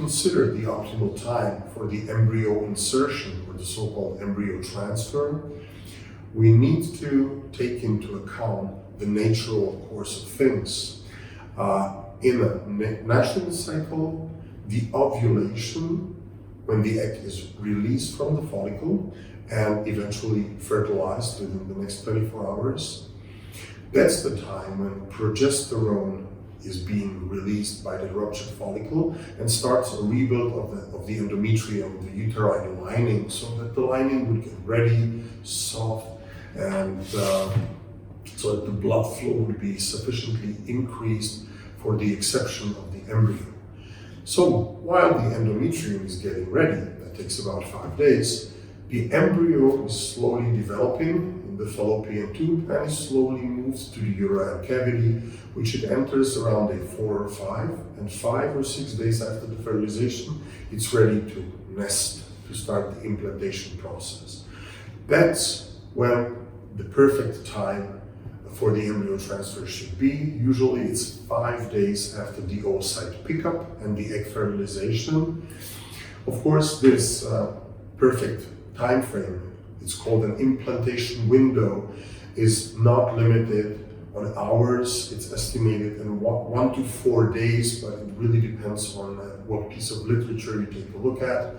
consider the optimal time for the embryo insertion, or the so-called embryo transfer, we need to take into account the natural course of things. In a natural cycle, the ovulation, when the egg is released from the follicle and eventually fertilized within the next 24 hours, that's the time when progesterone is being released by the ruptured follicle and starts a rebuild of the endometrium, the uterine lining, so that the lining would get ready, soft, and so that the blood flow would be sufficiently increased for the exception of the embryo. So while the endometrium is getting ready, that takes about 5 days, the embryo is slowly developing in the fallopian tube and it slowly moves to the uterine cavity, which it enters around day 4 or 5, and 5 or 6 days after the fertilization, it's ready to nest, to start the implantation process. That's when the perfect time for the embryo transfer should be. Usually it's 5 days after the oocyte pickup and the egg fertilization. Of course, this perfect time frame, it's called an implantation window, is not limited on hours. It's estimated in 1 to 4 days, but it really depends on what piece of literature you take a look at.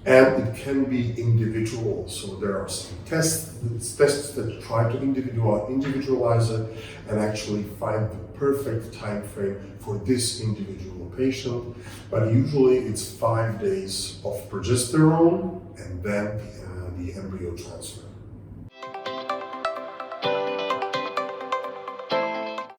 And it can be individual, so there are some tests that try to individualize it and actually find the perfect time frame for this individual patient. But usually it's 5 days of progesterone and then the embryo transfer.